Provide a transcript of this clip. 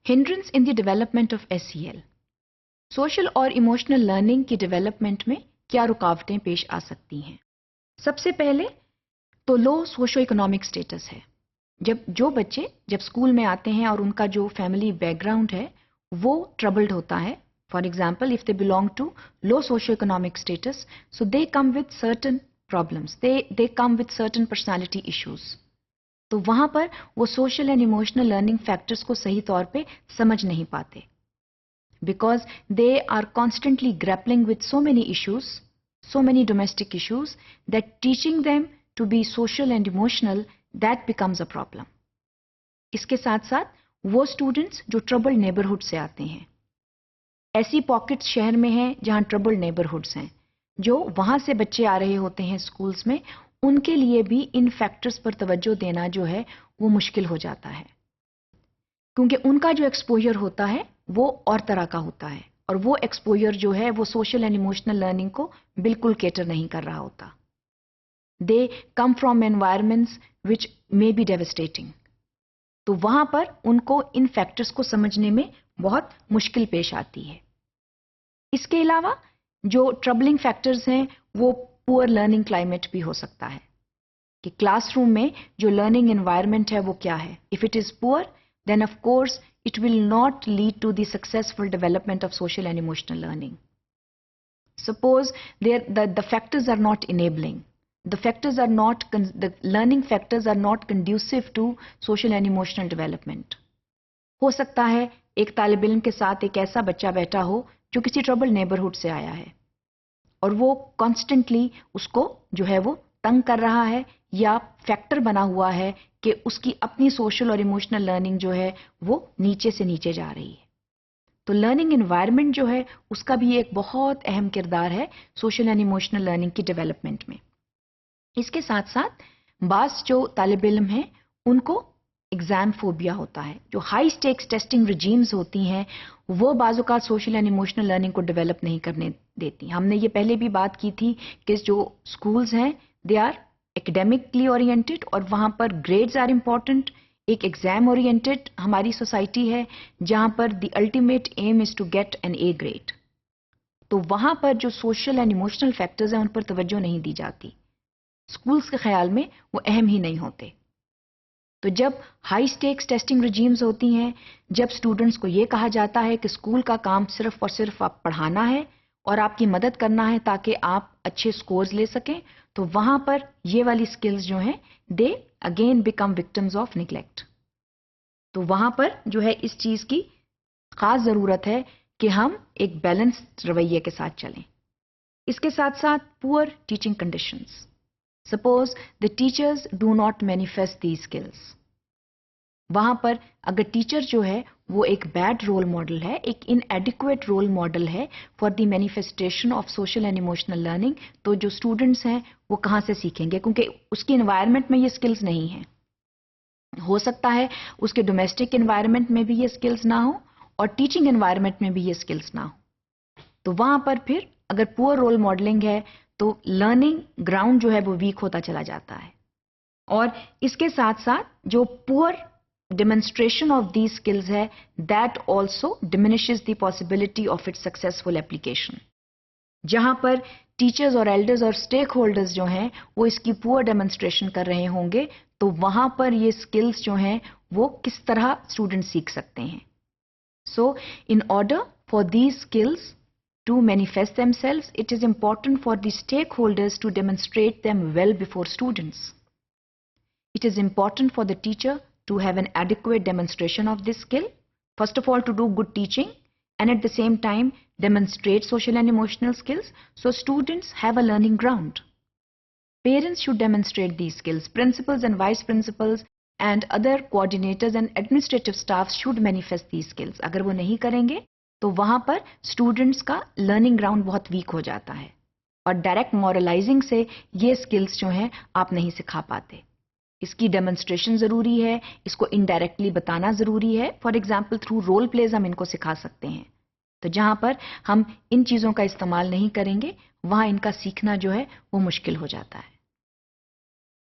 Hindrance in the development of SEL. Social اور emotional learning کی development میں کیا رکاوٹیں پیش آ سکتی ہیں؟ سب سے پہلے تو لو سوشو اکنامک اسٹیٹس ہے. جو بچے جب اسکول میں آتے ہیں اور ان کا جو فیملی بیک گراؤنڈ ہے وہ ٹربلڈ ہوتا ہے. For example if they belong to low socio economic status, so they come with certain problems, they come with certain personality issues. تو وہاں پر وہ social and emotional learning factors کو صحیح طور پہ سمجھ نہیں پاتے, because they are constantly grappling with so many issues, so many domestic issues, that teaching them to be social and emotional, that becomes a problem. اس کے ساتھ ساتھ وہ اسٹوڈنٹس جو ٹربل نیبرہڈ سے آتے ہیں, ایسی پاکٹس شہر میں ہیں جہاں ٹربل نیبرہڈس ہیں, جو وہاں سے بچے آ رہے ہوتے ہیں اسکولس میں, ان کے لیے بھی ان فیکٹرز پر توجہ دینا جو ہے وہ مشکل ہو جاتا ہے, کیونکہ ان کا جو ایکسپوجر ہوتا ہے وہ اور طرح کا ہوتا ہے, اور وہ ایکسپوجر جو ہے وہ سوشل اینڈ ایموشنل لرننگ کو بالکل کیٹر نہیں کر رہا ہوتا. They come from environments which may be devastating. تو وہاں پر ان کو ان فیکٹرز کو سمجھنے میں بہت مشکل پیش آتی ہے. اس کے علاوہ جو ٹربلنگ فیکٹرز ہیں وہ پور لرننگ کلائمیٹ بھی ہو سکتا ہے, کہ کلاس روم میں جو لرننگ انوائرمنٹ ہے وہ کیا ہے. اف اٹ از پور, then of course it will not lead to the successful development of social and emotional learning. Suppose the factors are not enabling, the learning factors are not conducive to social and emotional development. ہو سکتا ہے ایک طالب علم کے ساتھ ایک ایسا بچہ بیٹھا ہو جو کسی ٹربل نیبرہڈ سے آیا ہے, اور وہ کانسٹنٹلی اس کو جو ہے وہ تنگ کر رہا ہے, یا فیکٹر بنا ہوا ہے کہ اس کی اپنی سوشل اور ایموشنل لرننگ جو ہے وہ نیچے سے نیچے جا رہی ہے. تو لرننگ انوائرمنٹ جو ہے اس کا بھی ایک بہت اہم کردار ہے سوشل اینڈ ایموشنل لرننگ کی ڈیولپمنٹ میں. اس کے ساتھ ساتھ بعض جو طالب علم ہیں ان کو ایگزام فوبیا ہوتا ہے. جو ہائی سٹیکس ٹیسٹنگ رجیمز ہوتی ہیں وہ بعض اوقات سوشل اینڈ ایموشنل لرننگ کو ڈیولپ نہیں کرنے دیتی. ہم نے یہ پہلے بھی بات کی تھی کہ جو اسکولز ہیں دے آر ایکڈیمکلی اورینٹڈ, اور وہاں پر گریڈز آر امپورٹنٹ. ایک ایگزام اورینٹڈ ہماری سوسائٹی ہے جہاں پر the ultimate aim is to get an A grade. تو وہاں پر جو سوشل اینڈ ایموشنل فیکٹرز ہیں ان پر توجہ نہیں دی جاتی, اسکولز کے خیال میں وہ اہم ہی نہیں ہوتے. تو جب ہائی سٹیکس ٹیسٹنگ رجیمز ہوتی ہیں, جب اسٹوڈنٹس کو یہ کہا جاتا ہے کہ اسکول کا کام صرف اور صرف آپ پڑھانا ہے اور آپ کی مدد کرنا ہے تاکہ آپ اچھے سکورز لے سکیں, تو وہاں پر یہ والی سکلز جو ہیں they again become victims of neglect. تو وہاں پر جو ہے اس چیز کی خاص ضرورت ہے کہ ہم ایک بیلنس رویے کے ساتھ چلیں. اس کے ساتھ ساتھ پور teaching conditions. Suppose the teachers do not manifest these skills. وہاں پر اگر ٹیچر جو ہے وہ ایک بیڈ رول ماڈل ہے, ایک inadequate رول ماڈل ہے for the manifestation of social and emotional learning, تو جو اسٹوڈنٹس ہیں وہ کہاں سے سیکھیں گے, کیونکہ اس کی انوائرمنٹ میں یہ اسکلز نہیں ہیں. ہو سکتا ہے اس کے ڈومیسٹک انوائرمنٹ میں بھی یہ اسکلز نہ ہو اور ٹیچنگ انوائرمنٹ میں بھی یہ اسکلز نہ ہو. تو وہاں پر پھر اگر پور رول ماڈلنگ ہے تو لرننگ گراؤنڈ جو ہے وہ ویک ہوتا چلا جاتا ہے. اور اس کے ساتھ ساتھ جو poor demonstration of these skills ہے that also diminishes the possibility of it successful application. جہاں پر ٹیچرز اور ایلڈرز اور اسٹیک ہولڈرز جو ہیں وہ اس کی پور ڈیمونسٹریشن کر رہے ہوں گے, تو وہاں پر یہ اسکلز جو ہیں وہ کس طرح اسٹوڈنٹ سیکھ سکتے ہیں. So in order for these skills to manifest themselves, it is important for the stakeholders to demonstrate them well before students. It is important for the teacher to have an adequate demonstration of this skill. First of all, to do good teaching and at the same time demonstrate social and emotional skills so students have a learning ground. Parents should demonstrate these skills. Principals and vice principals and other coordinators and administrative staff should manifest these skills. اگر وہ نہیں کریں گے تو وہاں پر students کا learning ground بہت week ہو جاتا ہے, اور ڈائریکٹ مورلائزنگ سے یہ اسکلز جو ہیں آپ نہیں سکھا پاتے. اس کی ڈیمونسٹریشن ضروری ہے, اس کو انڈائریکٹلی بتانا ضروری ہے. For example through role please ہم ان کو سکھا سکتے ہیں. تو جہاں پر ہم ان چیزوں کا استعمال نہیں کریں گے وہاں ان کا سیکھنا جو ہے وہ مشکل ہو جاتا ہے.